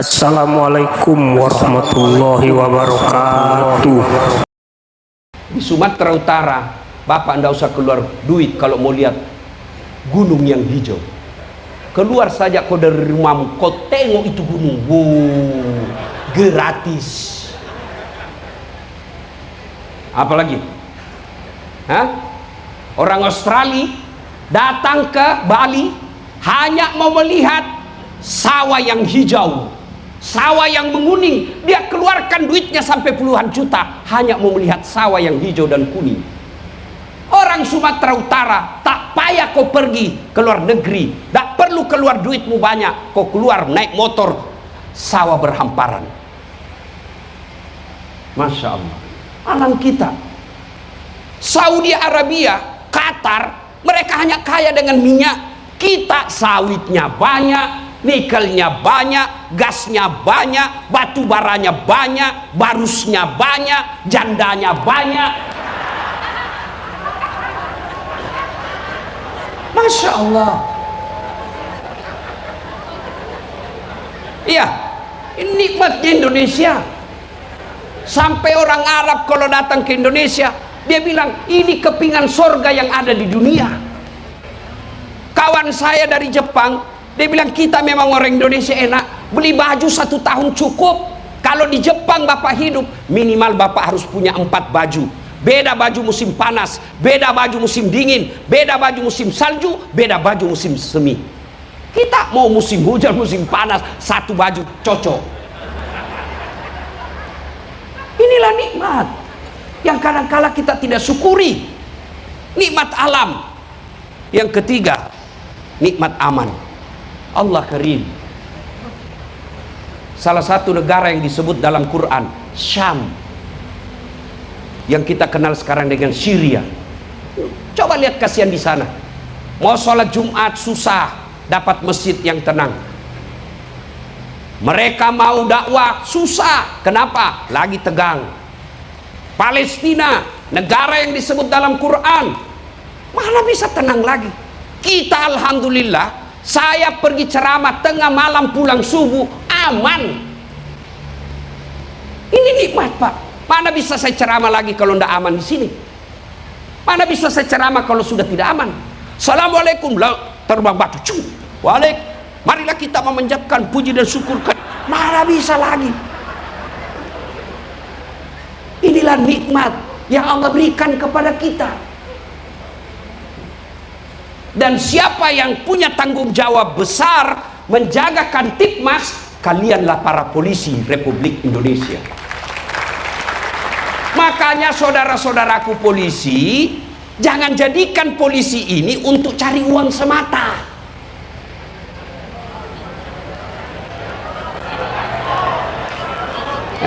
Assalamualaikum warahmatullahi wabarakatuh. Di Sumatera Utara, Bapak ndak usah keluar duit kalau mau lihat gunung yang hijau. Keluar saja kau dari rumahmu, kau tengok itu gunung, wow, gratis. Apalagi? Hah? Orang Australia datang ke Bali hanya mau melihat sawah yang hijau, sawah yang menguning. Dia keluarkan duitnya sampai puluhan juta hanya mau melihat sawah yang hijau dan kuning. Orang Sumatera Utara tak payah kau pergi ke luar negeri, tak perlu keluar duitmu banyak, kau keluar naik motor, sawah berhamparan. Masya Allah, alam kita. Saudi Arabia, Qatar, mereka hanya kaya dengan minyak. Kita sawitnya banyak, nikelnya banyak, gasnya banyak, batu baranya banyak, barusnya banyak, jandanya banyak. Masya Allah. Iya, ini nikmatnya Indonesia. Sampai orang Arab kalau datang ke Indonesia, dia bilang ini kepingan sorga yang ada di dunia. Kawan saya dari Jepang, dia bilang kita memang orang Indonesia enak, beli baju 1 tahun cukup. Kalau di Jepang Bapak hidup, minimal Bapak harus punya 4 baju. Beda baju musim panas, beda baju musim dingin, beda baju musim salju, beda baju musim semi. Kita mau musim hujan, musim panas, 1 baju cocok. Inilah nikmat yang kadang-kala kita tidak syukuri. Nikmat alam. Yang ketiga, nikmat aman. Allah Karim. Salah satu negara yang disebut dalam Quran, Syam, yang kita kenal sekarang dengan Syria. Coba lihat kasihan di sana. Mau sholat Jumat susah dapat masjid yang tenang. Mereka mau dakwah susah. Kenapa? Lagi tegang. Palestina, negara yang disebut dalam Quran, mana bisa tenang lagi. Kita alhamdulillah, saya pergi ceramah tengah malam pulang subuh aman. Ini nikmat Pak. Mana bisa saya ceramah lagi kalau tidak aman di sini? Mana bisa saya ceramah kalau sudah tidak aman? Assalamualaikum, terbang batu. Waalaikumsalam. Marilah kita memanjatkan puji dan syukur. Mana bisa lagi? Inilah nikmat yang Allah berikan kepada kita. Dan siapa yang punya tanggung jawab besar menjaga Kamtibmas, kalianlah para polisi Republik Indonesia. Makanya saudara-saudaraku polisi, jangan jadikan polisi ini untuk cari uang semata.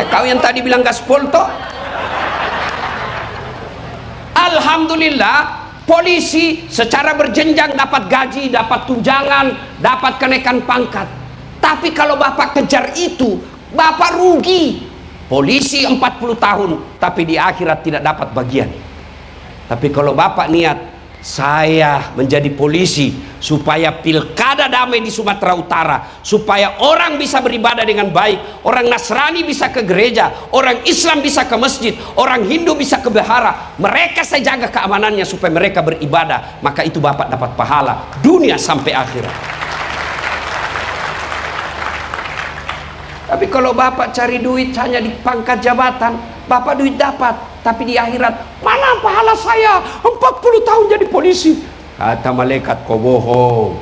Kau yang tadi bilang gaspol toh? Alhamdulillah, polisi secara berjenjang dapat gaji, dapat tunjangan, dapat kenaikan pangkat. Tapi kalau Bapak kejar itu, Bapak rugi. Polisi 40 tahun, tapi di akhirat tidak dapat bagian. Tapi kalau Bapak niat, saya menjadi polisi supaya pilkada damai di Sumatera Utara, supaya orang bisa beribadah dengan baik, orang Nasrani bisa ke gereja, orang Islam bisa ke masjid, orang Hindu bisa ke wihara. Mereka saya jaga keamanannya supaya mereka beribadah, maka itu Bapak dapat pahala dunia sampai akhirat. Tapi kalau Bapak cari duit hanya di pangkat jabatan, Bapak duit dapat, tapi di akhirat, mana pahala saya 40 tahun jadi polisi? Kata malaikat, kau bohong.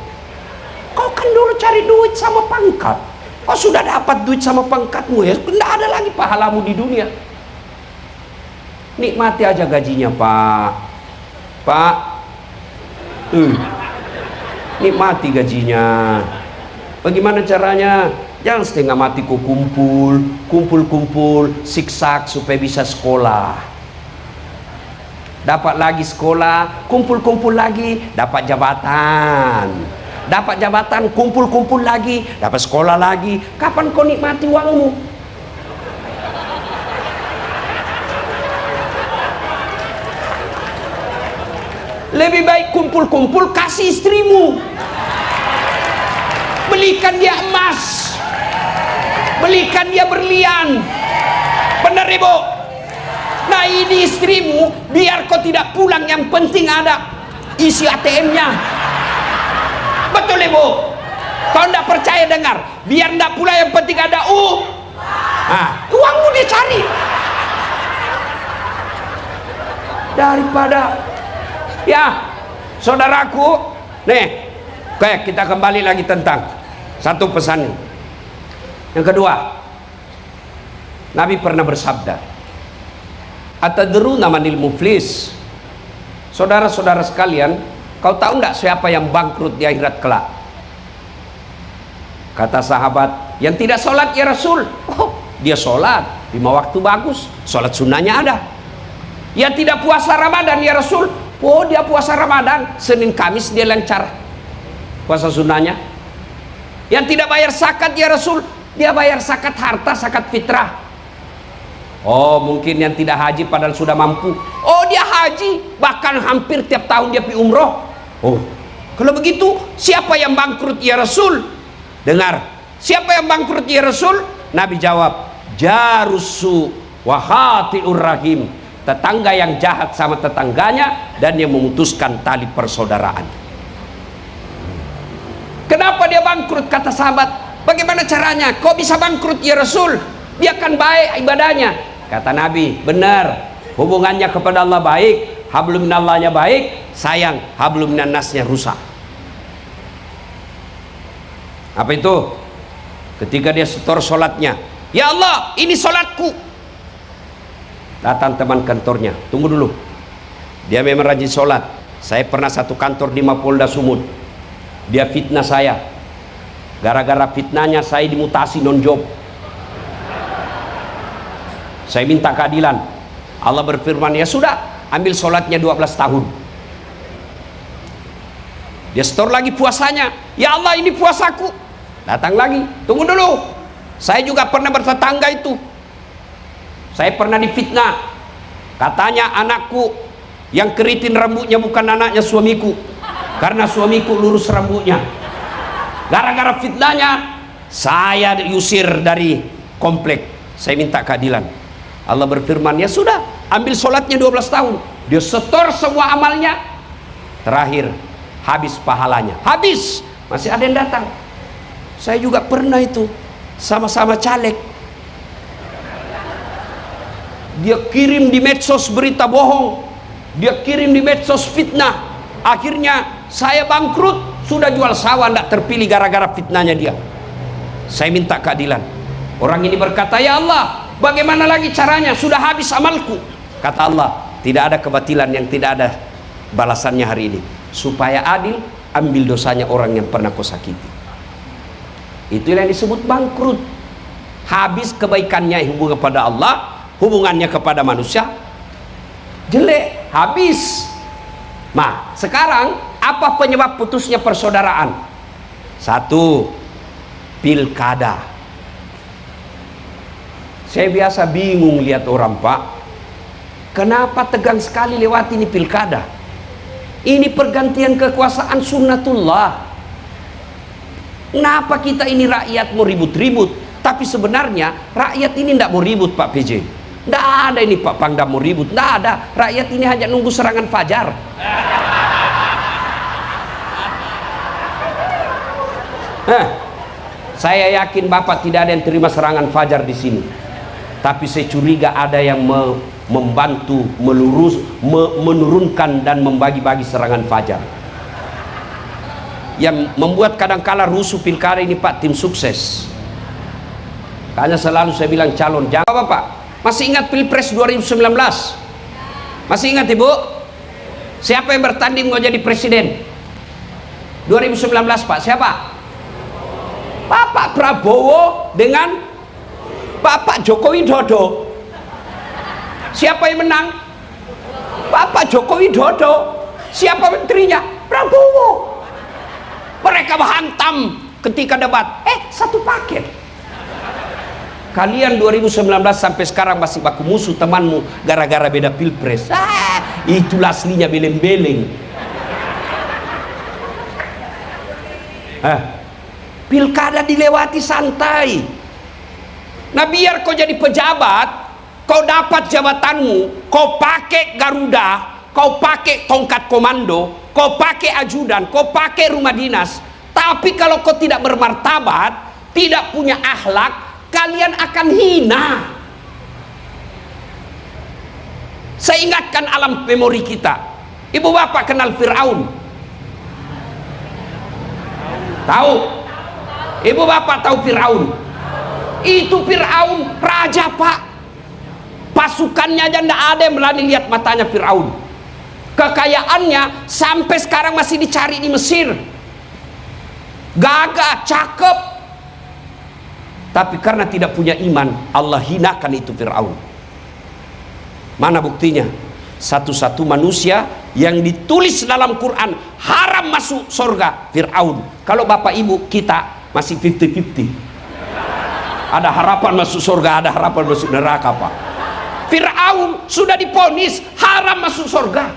Kau kan dulu cari duit sama pangkat. Kau sudah dapat duit sama pangkatmu, ya tidak ada lagi pahalamu di dunia. Nikmati aja gajinya Pak. Pak, nikmati gajinya. Bagaimana caranya? Jangan setengah mati kau kumpul, siksak supaya bisa sekolah. Dapat lagi sekolah, kumpul lagi, dapat jabatan. Dapat jabatan, kumpul lagi, dapat sekolah lagi. Kapan kau nikmati uangmu? Lebih baik kumpul kasih istrimu. Belikan dia emas. belikan dia berlian. Benar ibu? Nah ini istrimu, biar kau tidak pulang, yang penting ada isi ATM-nya. Betul ibu? Kau tidak percaya dengar, biar tidak pula, yang penting ada uangmu dia cari. Daripada ya saudaraku, nih oke, kita kembali lagi tentang satu pesan ini. Yang kedua, Nabi pernah bersabda, atadruna manil muflis? Saudara-saudara sekalian, kau tahu enggak siapa yang bangkrut di akhirat kelak? Kata sahabat, yang tidak sholat ya Rasul. Oh, dia sholat 5 waktu bagus, sholat sunnahnya ada. Yang tidak puasa Ramadan ya Rasul. Oh, dia puasa Ramadan, Senin Kamis dia lancar puasa sunnahnya. Yang tidak bayar zakat ya Rasul, dia bayar zakat harta, zakat fitrah. Oh, mungkin yang tidak haji padahal sudah mampu. Oh, dia haji, bahkan hampir tiap tahun dia pergi umroh. Oh, kalau begitu siapa yang bangkrut ya Rasul? Dengar, siapa yang bangkrut ya Rasul? Nabi jawab, jarusu wa khati'ur rahim, tetangga yang jahat sama tetangganya dan yang memutuskan tali persaudaraan. Kenapa dia bangkrut? Kata sahabat, bagaimana caranya? Kok bisa bangkrut ya Rasul? Dia kan baik ibadahnya. Kata Nabi, benar, hubungannya kepada Allah baik, hablum minallahnya baik, sayang hablum minannasnya rusak. Apa itu? Ketika dia setor sholatnya, ya Allah ini sholatku. Datang teman kantornya, tunggu dulu, dia memang rajin sholat. Saya pernah satu kantor di Mapolda Sumut. Dia fitnah saya, gara-gara fitnahnya saya dimutasi non job. Saya minta keadilan. Allah berfirman, ya sudah, ambil sholatnya 12 tahun. Dia setor lagi puasanya, ya Allah ini puasaku. Datang lagi, tunggu dulu, saya juga pernah bertetangga itu. Saya pernah difitnah, katanya anakku yang keriting rambutnya bukan anaknya suamiku, karena suamiku lurus rambutnya. Gara-gara fitnahnya saya diusir dari komplek. Saya minta keadilan. Allah berfirman, ya sudah, ambil sholatnya 12 tahun. Dia setor semua amalnya, terakhir habis pahalanya, habis, masih ada yang datang. Saya juga pernah itu, sama-sama caleg. Dia kirim di medsos berita bohong, dia kirim di medsos fitnah. Akhirnya saya bangkrut, sudah jual sawah, tidak terpilih gara-gara fitnahnya dia. Saya minta keadilan. Orang ini berkata, ya Allah, bagaimana lagi caranya? Sudah habis amalku. Kata Allah, tidak ada kebatilan yang tidak ada balasannya hari ini. Supaya adil, ambil dosanya orang yang pernah kau sakiti. Itu yang disebut bangkrut. Habis kebaikannya hubungan kepada Allah, hubungannya kepada manusia jelek, habis. Nah, sekarang apa penyebab putusnya persaudaraan? Satu, pilkada. Saya biasa bingung lihat orang, Pak, kenapa tegang sekali lewat ini pilkada? Ini pergantian kekuasaan sunnatullah. Kenapa kita ini rakyat mau ribut-ribut? Tapi sebenarnya rakyat ini tidak mau ribut, Pak PJ. Tidak ada ini Pak Pangdam mau ribut, tidak ada. Rakyat ini hanya nunggu serangan fajar. Saya yakin Bapak tidak ada yang terima serangan fajar di sini. Tapi saya curiga ada yang membantu menurunkan dan membagi-bagi serangan fajar. Yang membuat kadang-kala rusuh pilkada ini Pak, tim sukses. Karena selalu saya bilang calon, jangan Bapak. Masih ingat Pilpres 2019? Masih ingat Ibu? Siapa yang bertanding mau jadi presiden 2019 Pak? Siapa? Bapak Prabowo dengan Bapak Joko Widodo. Siapa yang menang? Bapak Joko Widodo. Siapa menterinya? Prabowo. Mereka menghantam ketika debat, satu paket. Kalian 2019 sampai sekarang masih baku musuh temanmu gara-gara beda pilpres. Itulah aslinya beleng-beleng. Pilkada dilewati santai. Nah, biar kau jadi pejabat, kau dapat jabatanmu, kau pakai Garuda, kau pakai tongkat komando, kau pakai ajudan, kau pakai rumah dinas. Tapi kalau kau tidak bermartabat, tidak punya akhlak, kalian akan hina. Saya ingatkan alam memori kita. Ibu bapak kenal Fir'aun? Tahu? Ibu bapak tahu Fir'aun? Itu Fir'aun raja, pak. Pasukannya aja tidak ada yang berani lihat matanya Fir'aun. Kekayaannya sampai sekarang masih dicari di Mesir. Gagah, cakep. Tapi karena tidak punya iman, Allah hinakan itu Fir'aun. Mana buktinya? Satu-satu manusia yang ditulis dalam Quran haram masuk surga, Fir'aun. Kalau bapak ibu kita masih 50-50. Ada harapan masuk surga, ada harapan masuk neraka, pak. Fir'aun sudah diponis haram masuk surga.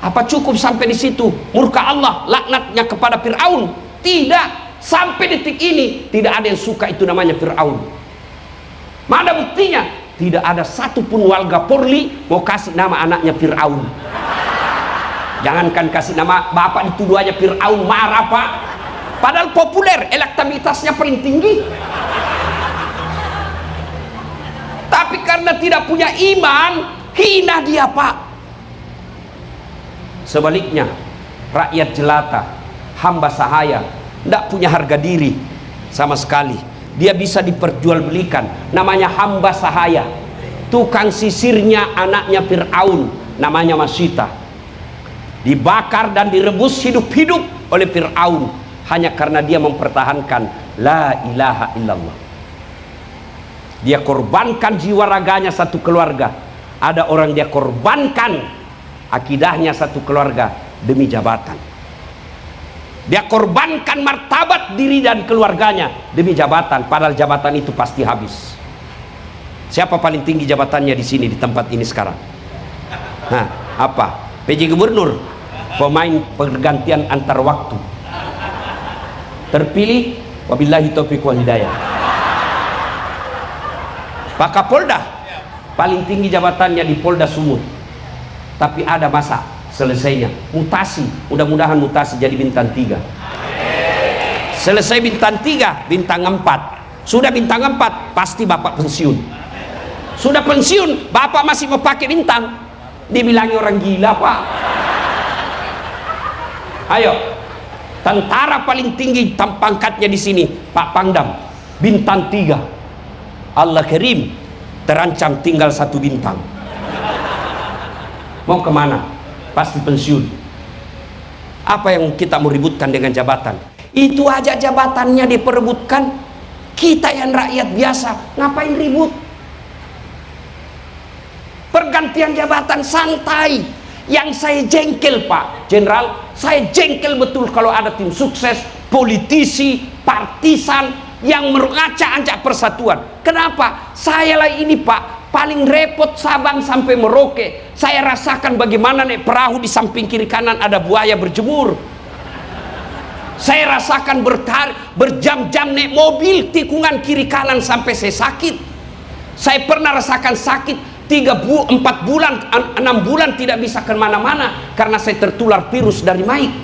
Apa cukup sampai di situ? Murka Allah, laknatnya kepada Fir'aun? Tidak. Sampai detik ini tidak ada yang suka itu namanya Fir'aun. Mana buktinya? Tidak ada satupun warga Polri mau kasih nama anaknya Fir'aun. Jangankan kasih nama, bapak dituduh aja Fir'aun, marah, pak. Padahal populer, elektabilitasnya paling tinggi. Tapi karena tidak punya iman, hina dia, pak. Sebaliknya, rakyat jelata, hamba sahaya, tidak punya harga diri sama sekali. Dia bisa diperjualbelikan. Namanya hamba sahaya. Tukang sisirnya anaknya Fir'aun, namanya Masita. Dibakar dan direbus hidup-hidup oleh Fir'aun hanya karena dia mempertahankan la ilaha illallah. Dia korbankan jiwa raganya satu keluarga. Ada orang dia korbankan akidahnya satu keluarga demi jabatan. Dia korbankan martabat diri dan keluarganya demi jabatan, padahal jabatan itu pasti habis. Siapa paling tinggi jabatannya di sini, di tempat ini sekarang? Nah, apa? PJ Gubernur, pemain pergantian antar waktu. Terpilih, wabillahi taufiq wal hidayah. Pak Kapolda, paling tinggi jabatannya di Polda Sumut. Tapi ada masa selesainya, mutasi, mudah-mudahan mutasi jadi bintang 3. Selesai bintang 3, bintang 4. Sudah bintang 4, pasti bapak pensiun. Sudah pensiun, bapak masih mau pakai bintang, dibilangi orang gila, pak. Ayo, tentara paling tinggi pangkatnya di sini, Pak Pangdam, bintang 3. Allah Karim, terancam tinggal 1 bintang. Mau kemana? Pasti pensiun. Apa yang kita mau ributkan dengan jabatan? Itu aja jabatannya diperebutkan. Kita yang rakyat biasa ngapain ribut? Pergantian jabatan santai. Yang saya jengkel, Pak Jenderal, saya jengkel betul kalau ada tim sukses, politisi, partisan yang mengacak-acak persatuan. Kenapa? Saya lah ini, Pak, paling repot Sabang sampai Merauke. Saya rasakan bagaimana naik perahu di samping kiri kanan ada buaya berjemur. Saya rasakan berjam-jam naik mobil tikungan kiri kanan sampai saya sakit. Saya pernah rasakan sakit 4 bulan, 6 bulan tidak bisa kemana-mana karena saya tertular virus dari Mike.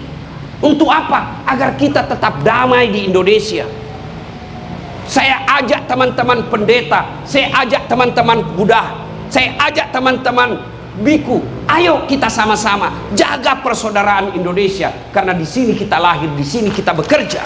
Untuk apa? Agar kita tetap damai di Indonesia. Saya ajak teman-teman pendeta, saya ajak teman-teman Buddha, saya ajak teman-teman biku, ayo kita sama-sama jaga persaudaraan Indonesia, karena di sini kita lahir, di sini kita bekerja.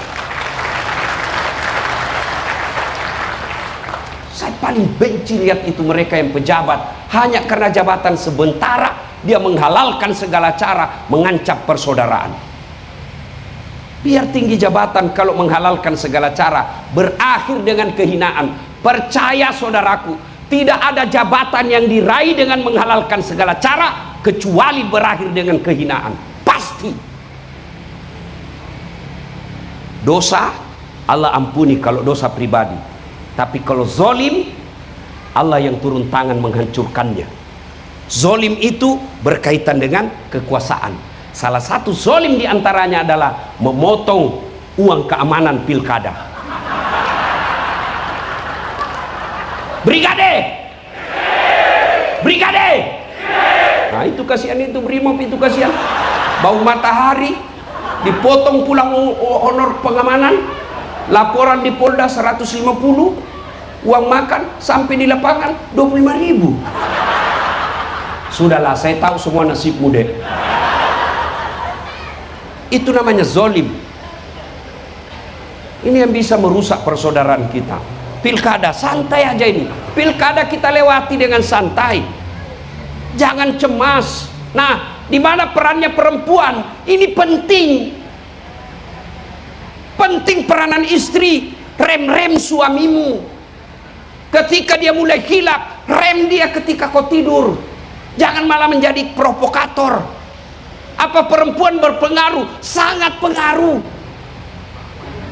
Saya paling benci lihat itu mereka yang pejabat hanya karena jabatan sementara dia menghalalkan segala cara mengancam persaudaraan. Biar tinggi jabatan kalau menghalalkan segala cara berakhir dengan kehinaan. Percaya saudaraku, tidak ada jabatan yang diraih dengan menghalalkan segala cara kecuali berakhir dengan kehinaan. Pasti. Dosa Allah ampuni kalau dosa pribadi, tapi kalau zolim Allah yang turun tangan menghancurkannya. Zolim itu berkaitan dengan kekuasaan. Salah satu zolim diantaranya adalah memotong uang keamanan pilkada. Brigade. Brigade. Nah itu kasihan, itu brimob itu kasihan. Bau matahari, dipotong pulang honor pengamanan, laporan di Polda 150, uang makan sampai di lapangan 25.000. Sudahlah, saya tahu semua nasibmu deh. Itu namanya zolim. Ini yang bisa merusak persaudaraan kita. Pilkada santai aja ini. Pilkada kita lewati dengan santai. Jangan cemas. Nah, di mana perannya perempuan? Ini penting. Penting peranan istri. Rem-rem suamimu. Ketika dia mulai hilap, rem dia ketika kau tidur. Jangan malah menjadi provokator. Apa perempuan berpengaruh? Sangat pengaruh.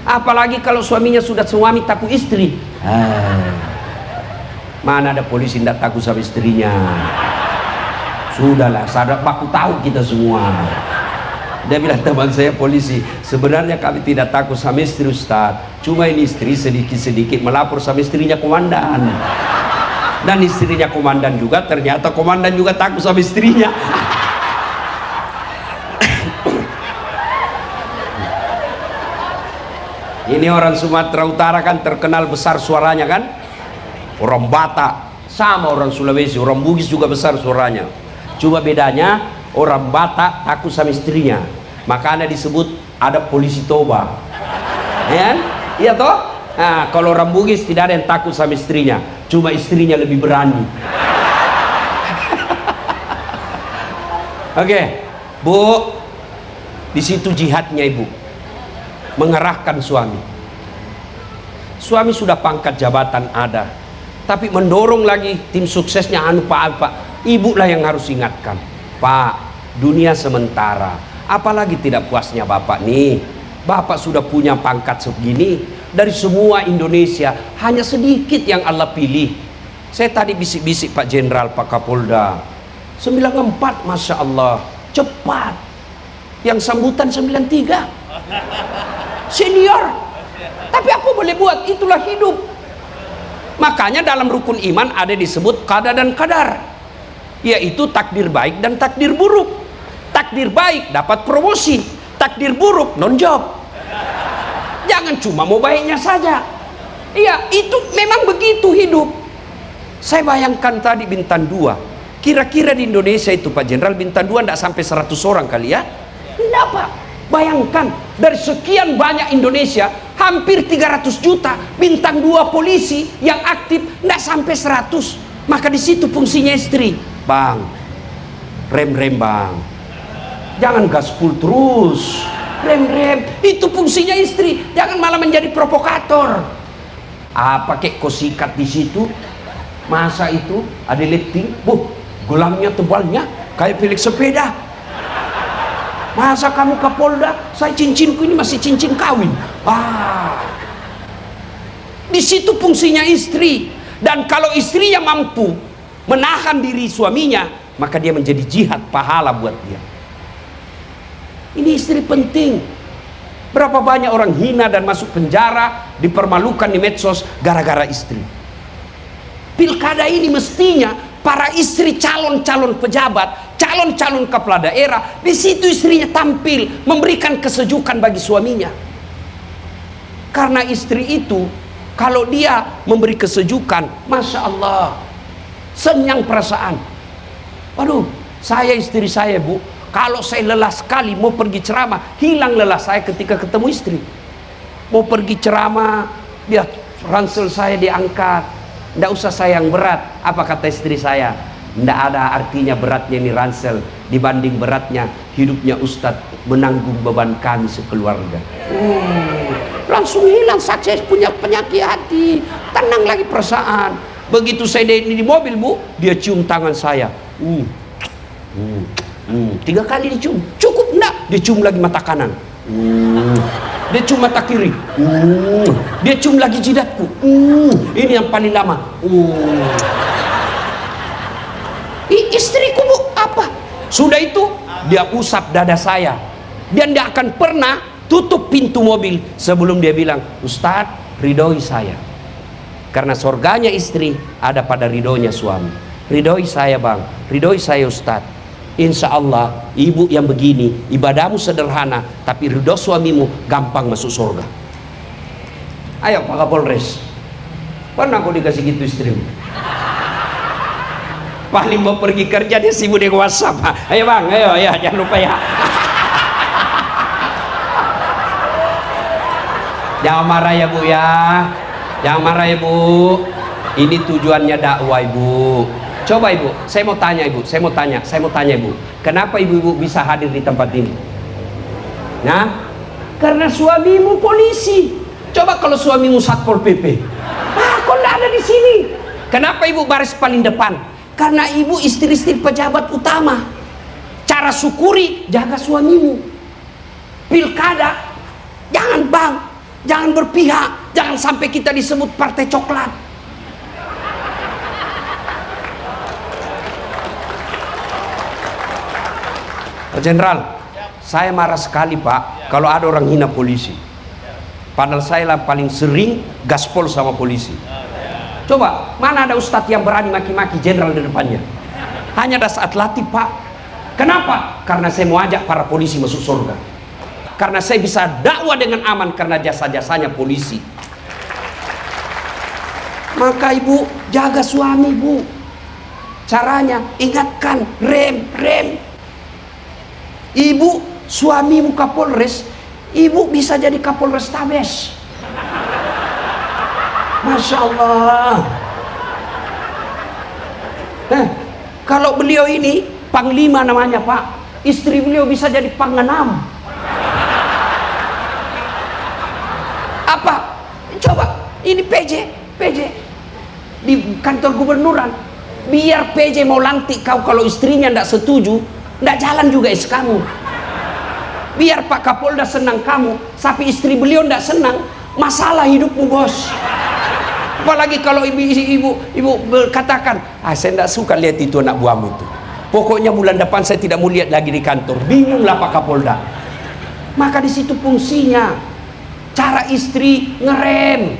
Apalagi kalau suaminya sudah suami takut istri. Mana ada polisi tidak takut sama istrinya? Sudahlah, sadar baku tahu kita semua. Dia bilang, teman saya polisi, sebenarnya kami tidak takut sama istri Ustaz, cuma ini istri sedikit-sedikit melapor sama istrinya komandan. Dan istrinya komandan juga, ternyata komandan juga takut sama istrinya. Ini orang Sumatera Utara kan terkenal besar suaranya kan. Orang Batak sama orang Sulawesi, orang Bugis juga besar suaranya. Cuma bedanya orang Batak takut sama istrinya, makanya disebut ada polisi Toba. Ya, iya toh. Nah, kalau orang Bugis tidak ada yang takut sama istrinya, cuma istrinya lebih berani. Oke, Bu, di situ jihadnya ibu. Mengerahkan suami. Suami sudah pangkat jabatan ada, tapi mendorong lagi tim suksesnya Pak. Ibu lah yang harus ingatkan, Pak, dunia sementara. Apalagi tidak puasnya Bapak nih. Bapak sudah punya pangkat segini. Dari semua Indonesia hanya sedikit yang Allah pilih. Saya tadi bisik-bisik Pak Jenderal, Pak Kapolda, 94, Masya Allah, cepat. Yang sambutan 93. Senior, tapi apa boleh buat, itulah hidup. Makanya dalam rukun iman ada disebut qada dan qadar, yaitu takdir baik dan takdir buruk. Takdir baik dapat promosi, takdir buruk non job. Jangan cuma mau baiknya saja. Iya, itu memang begitu hidup. Saya bayangkan tadi Bintang 2, kira-kira di Indonesia itu Pak Jenderal Bintang 2 tidak sampai 100 orang kali ya. Tidak Pak. Bayangkan dari sekian banyak Indonesia, hampir 300 juta Bintang 2 polisi yang aktif tidak sampai 100. Maka di situ fungsinya istri. Bang, rem-rem bang, jangan gaspol terus. Rem-rem, itu fungsinya istri. Jangan malah menjadi provokator. Pakai kau sikat di situ, masa itu ada lifting, gelangnya tebalnya kayak Felix sepeda. Masa kamu Kapolda, saya cincinku ini masih cincin kawin. Di situ fungsinya istri. Dan kalau istrinya mampu menahan diri suaminya, maka dia menjadi jihad pahala buat dia. Ini istri penting. Berapa banyak orang hina dan masuk penjara, dipermalukan di medsos gara-gara istri. Pilkada ini mestinya para istri calon-calon pejabat, calon-calon kepala daerah, di situ istrinya tampil memberikan kesejukan bagi suaminya. Karena istri itu kalau dia memberi kesejukan, Masya Allah, senyang perasaan. Waduh, saya istri saya Bu, kalau saya lelah sekali mau pergi ceramah, hilang lelah saya ketika ketemu istri. Mau pergi ceramah, dia ransel saya diangkat. Tidak usah saya yang berat. Apa kata istri saya? Tidak ada artinya beratnya ini ransel dibanding beratnya hidupnya Ustadz menanggung beban kami sekeluarga. Langsung hilang sukses, punya penyakit hati, tenang lagi perasaan. Begitu saya di mobil Bu, dia cium tangan saya. 3 kali dicium, cukup enggak? Dia cium lagi mata kanan. Dia cium mata kiri. Dia cium lagi jidatku. Ini yang paling lama. Istriku Bu, apa? Sudah itu dia usap dada saya. Dia tidak akan pernah tutup pintu mobil sebelum dia bilang, Ustadz, ridhoi saya. Karena surganya istri ada pada ridhonya suami. Ridhoi saya bang, ridhoi saya Ustadz. Insya Allah ibu yang begini, ibadahmu sederhana, tapi ridho suamimu gampang masuk surga. Ayo Pak Kapolres, pernah kau dikasih gitu istrimu? Paling mau pergi kerja dia sibuk di WhatsApp. Ayo bang, ayo ya, jangan lupa ya. Jangan marah ya bu ya, jangan marah ya bu. Ini tujuannya dakwah ibu. Coba ibu, saya mau tanya ibu, saya mau tanya ibu. Kenapa ibu-ibu bisa hadir di tempat ini? Nah, karena suamimu polisi. Coba kalau suamimu Satpol PP, kok nggak ada di sini? Kenapa ibu baris paling depan? Karena ibu istri-istri pejabat utama. Cara syukuri, jaga suamimu. Pilkada, jangan bang, jangan berpihak, jangan sampai kita disebut partai coklat. Pak Jenderal, saya marah sekali Pak kalau ada orang hina polisi. Padahal saya lah paling sering gaspol sama polisi. Coba, mana ada ustadz yang berani maki-maki jenderal di depannya? Hanya ada saat latih Pak. Kenapa? Karena saya mau ajak para polisi masuk surga. Karena saya bisa dakwah dengan aman karena jasa-jasanya polisi. Maka ibu jaga suami bu. Caranya ingatkan, rem. Ibu suamimu Kapolres, ibu bisa jadi Kapolres Tabes. Masya Allah. Kalau beliau ini Panglima namanya Pak, istri beliau bisa jadi Pangenam. Apa? Coba, ini PJ di kantor gubernuran. Biar PJ mau lantik kau, kalau istrinya tidak setuju, tidak jalan juga kamu. Biar Pak Kapolda senang kamu, tapi istri beliau tidak senang, masalah hidupmu bos. Apalagi kalau ibu berkatakan, saya tidak suka lihat itu anak buahmu itu. Pokoknya bulan depan saya tidak mau lihat lagi di kantor. Bingunglah Pak Kapolda. Maka di situ fungsinya. Cara istri ngerem.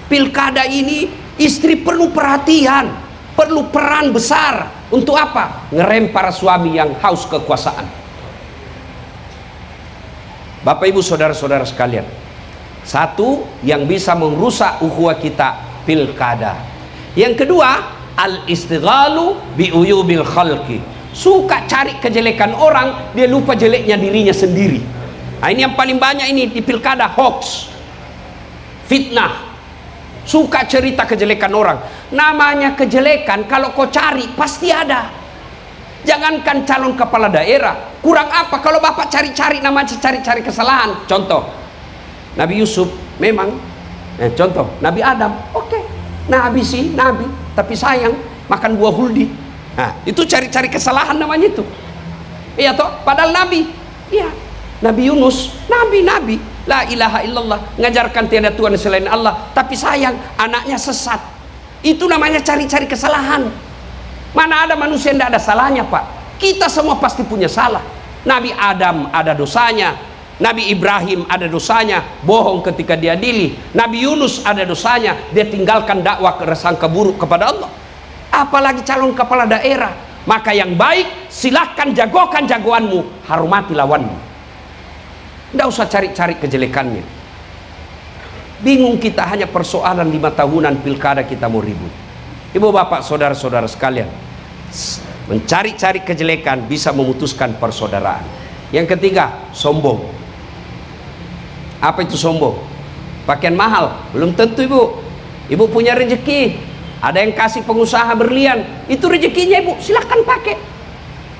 Pilkada ini istri perlu perhatian, perlu peran besar. Untuk apa? Ngerem para suami yang haus kekuasaan. Bapak ibu saudara-saudara sekalian, satu yang bisa merusak ukhuwah kita, pilkada. Yang kedua, al-istighalu bi uyubil khalqi. Suka cari kejelekan orang, dia lupa jeleknya dirinya sendiri. Nah, ini yang paling banyak ini di pilkada, hoax, fitnah. Suka cerita kejelekan orang. Namanya kejelekan kalau kau cari pasti ada. Jangankan calon kepala daerah, kurang apa kalau bapak cari-cari namanya, cari-cari kesalahan. Contoh Nabi Yusuf memang contoh Nabi Adam, oke. Nabi sih Nabi, tapi sayang makan buah huldi. Nah, itu cari-cari kesalahan namanya itu. Iya toh, padahal Nabi. Iya. Nabi Yunus, Nabi la ilaha illallah, ngajarkan tiada Tuhan selain Allah, tapi sayang anaknya sesat. Itu namanya cari-cari kesalahan. Mana ada manusia yang tidak ada salahnya Pak? Kita semua pasti punya salah. Nabi Adam ada dosanya, Nabi Ibrahim ada dosanya, bohong ketika diadili. Nabi Yunus ada dosanya, dia tinggalkan dakwah keresangka buruk kepada Allah. Apalagi calon kepala daerah. Maka yang baik silahkan jagokan jagoanmu, hormati lawanmu. Tidak usah cari-cari kejelekannya. Bingung kita hanya persoalan 5 tahunan pilkada kita mau ribut. Ibu bapak saudara-saudara sekalian, mencari-cari kejelekan bisa memutuskan persaudaraan. Yang ketiga, sombong. Apa itu sombong? Pakaian mahal, belum tentu ibu. Ibu punya rezeki, ada yang kasih pengusaha berlian, itu rezekinya ibu, silahkan pakai.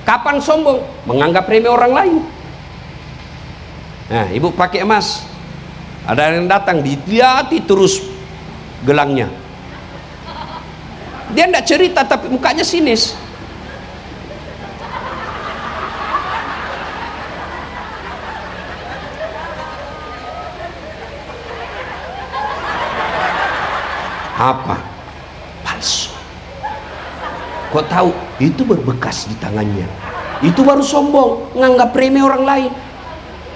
Kapan sombong? Menganggap remeh orang lain. Nah, ibu pakai emas, ada yang datang dilihat terus gelangnya. Dia tidak cerita tapi mukanya sinis. Apa? Palsu. Kok tahu? Itu berbekas di tangannya. Itu baru sombong, nganggap remeh orang lain.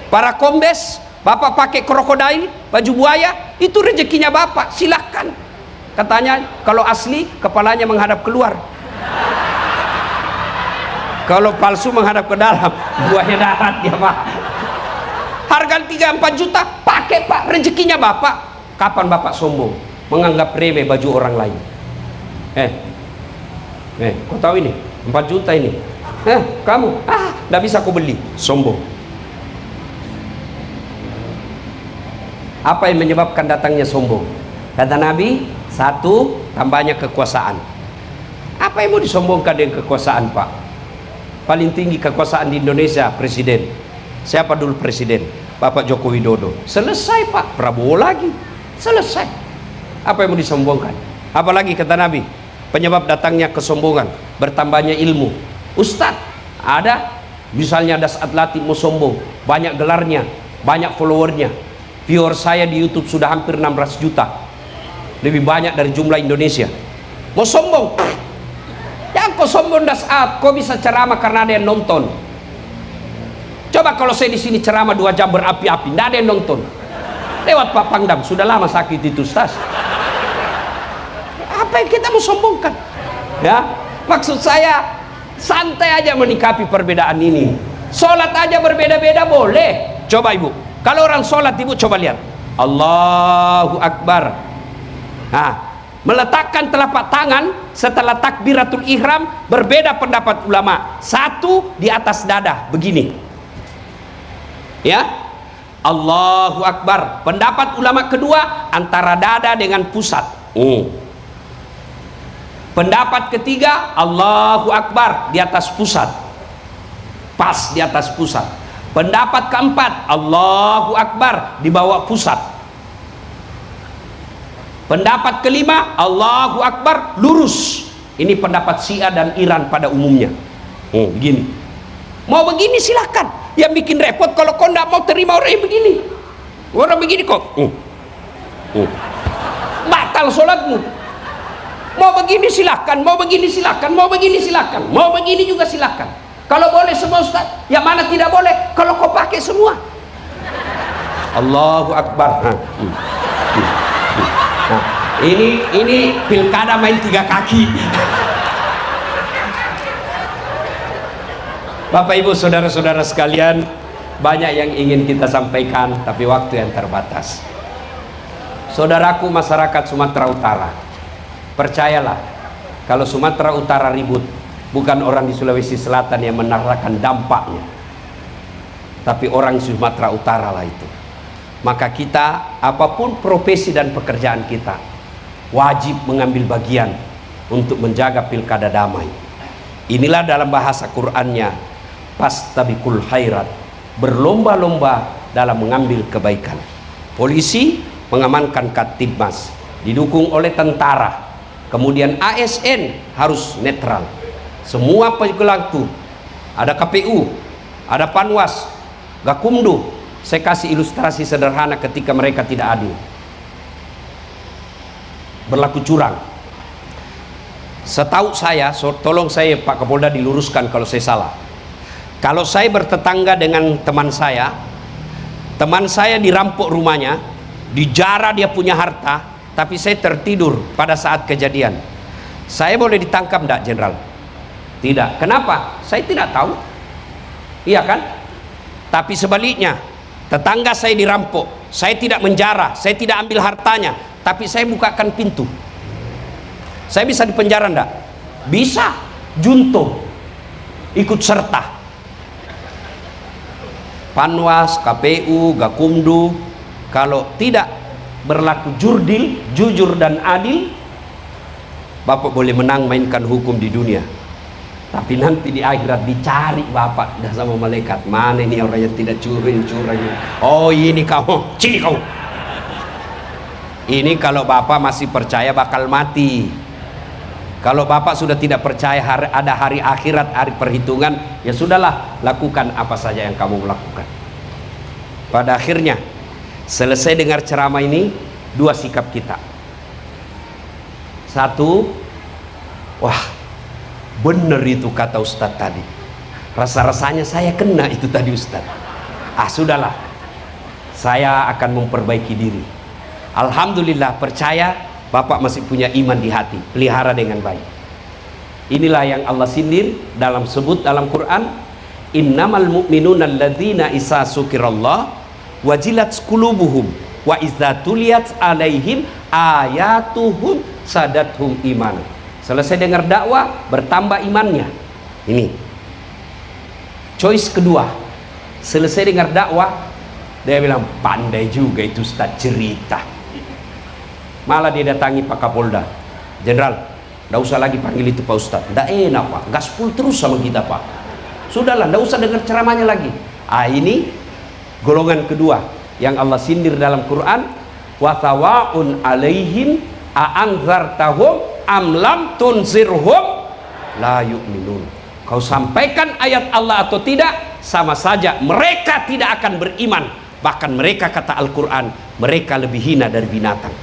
Para kombes, bapak pakai krokodil, baju buaya, itu rezekinya bapak, silahkan. Katanya kalau asli kepalanya menghadap keluar, kalau palsu menghadap ke dalam. Buahnya darat dia Pak. Harga 3-4 juta, pakai Pak, rezekinya Bapak. Kapan Bapak sombong menganggap remeh baju orang lain? Kau tahu ini 4 juta ini, kamu nggak bisa kau beli, sombong. Apa yang menyebabkan datangnya sombong? Kata Nabi, 1, tambahnya kekuasaan. Apa yang mau disombongkan dengan kekuasaan Pak? Paling tinggi kekuasaan di Indonesia presiden. Siapa dulu presiden? Bapak Joko Widodo. Selesai Pak. Prabowo lagi. Selesai. Apa yang mau disombongkan? Apalagi kata Nabi, penyebab datangnya kesombongan, bertambahnya ilmu. Ustadz, ada misalnya ada atlet mau sombong, banyak gelarnya, banyak followernya. Viewer saya di YouTube sudah hampir 600 juta, lebih banyak dari jumlah Indonesia. Mau sombong? Ya kau sombong dah saat kau bisa ceramah karena ada yang nonton. Coba kalau saya di sini ceramah 2 jam berapi-api, tidak ada yang nonton. Lewat Pak Pangdam, sudah lama sakit itu Ustaz. Apa yang kita mau sombongkan? Ya, maksud saya santai aja menikapi perbedaan ini. Sholat aja berbeda-beda boleh. Coba Ibu, kalau orang sholat Ibu coba lihat, Allahu Akbar. Meletakkan telapak tangan setelah takbiratul ihram, berbeda pendapat ulama. 1 di atas dada begini, ya, Allahu Akbar. Pendapat ulama kedua antara dada dengan pusat. Pendapat ketiga Allahu Akbar di atas pusat, pas di atas pusat. Pendapat keempat Allahu Akbar di bawah pusat. Pendapat kelima Allahu Akbar lurus. Ini pendapat Syiah dan Iran pada umumnya. Begini. Mau begini silakan. Yang bikin repot kalau kau tidak mau terima orang yang begini. Orang begini kok. Batal sholatmu. Mau begini silakan, mau begini silakan, mau begini silakan, mau begini juga silakan. Kalau boleh semua Ustaz, yang mana tidak boleh? Kalau kau pakai semua. Allahu Akbar. Ini pilkada main 3 kaki. Bapak Ibu saudara-saudara sekalian, banyak yang ingin kita sampaikan tapi waktu yang terbatas. Saudaraku masyarakat Sumatera Utara, percayalah, kalau Sumatera Utara ribut, bukan orang di Sulawesi Selatan yang merasakan dampaknya, tapi orang Sumatera Utara lah itu. Maka kita, apapun profesi dan pekerjaan kita, wajib mengambil bagian untuk menjaga pilkada damai. Inilah dalam bahasa Qur'annya, fastabiqul khairat, berlomba-lomba dalam mengambil kebaikan. Polisi mengamankan Kamtibmas, didukung oleh tentara. Kemudian ASN harus netral. Semua pelaku, ada KPU, ada Panwas, Gakumdu. Saya kasih ilustrasi sederhana ketika mereka tidak adil, berlaku curang. Setahu saya, tolong saya Pak Kapolda diluruskan kalau saya salah. Kalau saya bertetangga dengan teman saya dirampok rumahnya, dijarah dia punya harta, tapi saya tertidur pada saat kejadian. Saya boleh ditangkap enggak, Jenderal? Tidak. Kenapa? Saya tidak tahu. Iya kan? Tapi sebaliknya, tetangga saya dirampok, saya tidak menjarah, saya tidak ambil hartanya, tapi saya bukakan pintu. Saya bisa dipenjara enggak? Bisa. Junto, ikut serta. Panwas, KPU, Gakumdu, kalau tidak berlaku jujur dan adil, Bapak boleh menang mainkan hukum di dunia, tapi nanti di akhirat dicari Bapak dah sama malaikat. Mana ini orang yang tidak curang. Oh ini kamu, sini kamu. Ini kalau Bapak masih percaya bakal mati. Kalau Bapak sudah tidak percaya ada hari akhirat, hari perhitungan, ya sudahlah, lakukan apa saja yang kamu lakukan. Pada akhirnya, selesai dengar ceramah ini, 2 sikap kita. 1, wah, benar itu kata Ustadz tadi. Rasa-rasanya saya kena itu tadi Ustadz. Sudahlah, saya akan memperbaiki diri. Alhamdulillah, percaya Bapak masih punya iman di hati, pelihara dengan baik. Inilah yang Allah sindir dalam Quran, innamal mu'minuna alladzina isa sukirallah wajilat qulubuhum wa idza tuliyat alaihim ayatuhum sadathum iman. Selesai dengar dakwah, bertambah imannya. Ini choice kedua. Selesai dengar dakwah, dia bilang, pandai juga itu Ustaz cerita. Malah dia datangi Pak Kapolda, Jenderal, nggak usah lagi panggil itu Pak Ustaz, nggak enak Pak, gaspol terus sama kita Pak. Sudahlah, nggak usah dengar ceramahnya lagi. Ini golongan kedua yang Allah sindir dalam Quran, wasawaun alaihim a'anzartahum am lam tunzirhum la yu'minun. Kau sampaikan ayat Allah atau tidak, sama saja mereka tidak akan beriman. Bahkan mereka, kata Al-Quran, mereka lebih hina dari binatang.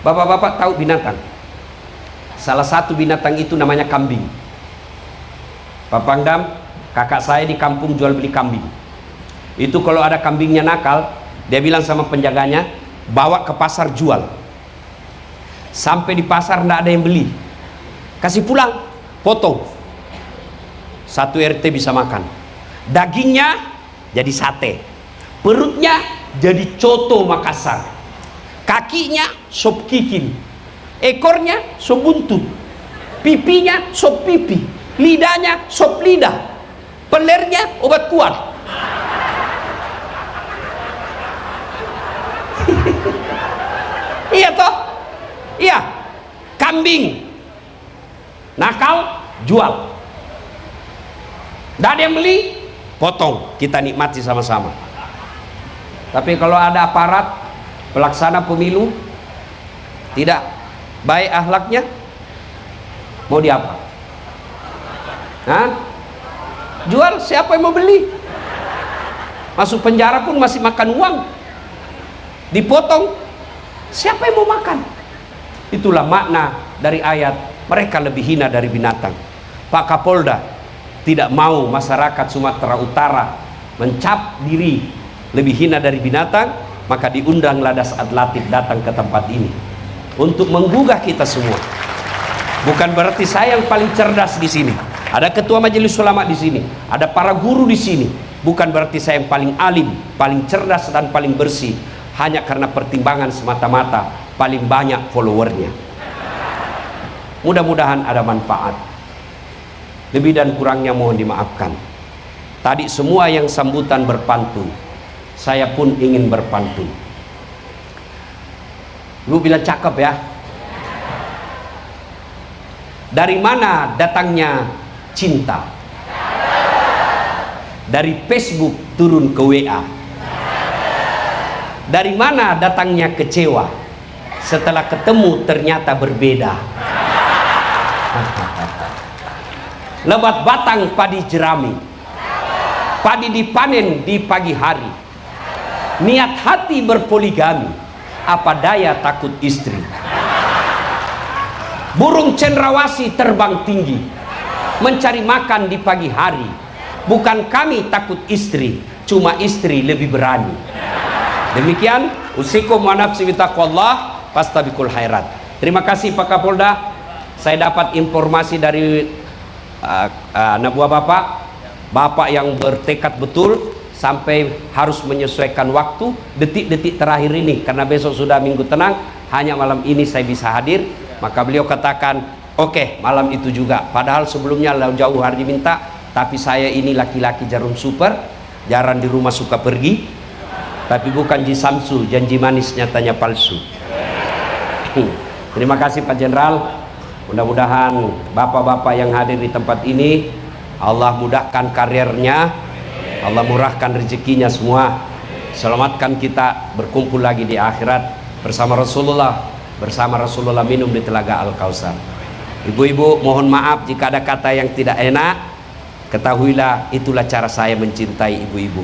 Bapak-bapak tahu binatang? Salah satu binatang itu namanya kambing. Pak Pangdam, kakak saya di kampung jual beli kambing. Itu kalau ada kambingnya nakal, dia bilang sama penjaganya, bawa ke pasar jual. Sampai di pasar tidak ada yang beli, kasih pulang, potong. Satu RT bisa makan. Dagingnya jadi sate, perutnya jadi coto Makassar, kakinya sop kikin, ekornya sop buntut, pipinya sop pipi, lidahnya sop lidah, pelernya obat kuat. Iya toh? Iya. Kambing nakal, jual. Tidak ada yang beli, potong, kita nikmati sama-sama. Tapi kalau ada aparat pelaksana pemilu tidak baik akhlaknya, mau diapa? Hah? Jual, siapa yang mau beli? Masuk penjara pun masih makan uang, dipotong, siapa yang mau makan? Itulah makna dari ayat, mereka lebih hina dari binatang. Pak Kapolda tidak mau masyarakat Sumatera Utara mencap diri lebih hina dari binatang, maka diundanglah Dasat Latif datang ke tempat ini untuk menggugah kita semua. Bukan berarti saya yang paling cerdas di sini. Ada ketua majelis ulama di sini, ada para guru di sini. Bukan berarti saya yang paling alim, paling cerdas dan paling bersih. Hanya karena pertimbangan semata-mata paling banyak followernya. Mudah-mudahan ada manfaat. Lebih dan kurangnya mohon dimaafkan. Tadi semua yang sambutan berpantun, saya pun ingin berpantun. Lu bilang cakep ya. Dari mana datangnya cinta? Dari Facebook turun ke WA. Dari mana datangnya kecewa? Setelah ketemu ternyata berbeda. Lebat batang padi jerami, padi dipanen di pagi hari. Niat hati berpoligami, apa daya takut istri. Burung cendrawasih terbang tinggi, mencari makan di pagi hari. Bukan kami takut istri, cuma istri lebih berani. Demikian, usikum wa nafsi bitaqwallah fastabiqul khairat. Terima kasih Pak Kapolda. Saya dapat informasi dari anak buah Bapak yang bertekad betul sampai harus menyesuaikan waktu detik-detik terakhir ini, karena besok sudah minggu tenang, hanya malam ini saya bisa hadir. Maka beliau katakan, oke, malam itu juga. Padahal sebelumnya jauh hari diminta, tapi saya ini laki-laki jarum super, jarang di rumah, suka pergi. Tapi bukan Ji Samsu, janji manis nyatanya palsu. Terima kasih Pak Jenderal. Mudah-mudahan bapak-bapak yang hadir di tempat ini, Allah mudahkan karirnya, Allah murahkan rezekinya semua. Selamatkan kita berkumpul lagi di akhirat bersama Rasulullah, minum di telaga Al-Kausar. Ibu-ibu, mohon maaf jika ada kata yang tidak enak. Ketahuilah itulah cara saya mencintai ibu-ibu.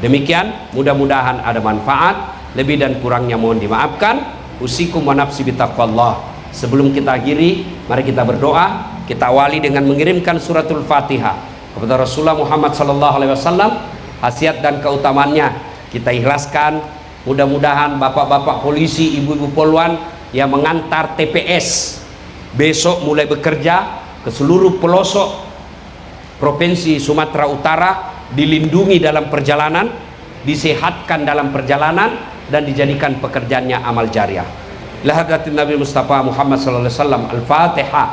Demikian, mudah-mudahan ada manfaat. Lebih dan kurangnya mohon dimaafkan. Usikum wa nafsi bitaqwallah. Sebelum kita akhiri, mari kita berdoa. Kita awali dengan mengirimkan suratul Fatihah kepada Rasulullah Muhammad SAW. Khasiat dan keutamaannya kita ikhlaskan Mudah-mudahan bapak-bapak polisi, ibu-ibu poluan yang mengantar TPS besok mulai bekerja ke seluruh pelosok Provinsi Sumatera Utara dilindungi dalam perjalanan, disehatkan dalam perjalanan, dan dijadikan pekerjaannya amal jariah. Lahadatin Nabi Mustafa Muhammad sallallahu alaihi wasallam. Al-Fatihah.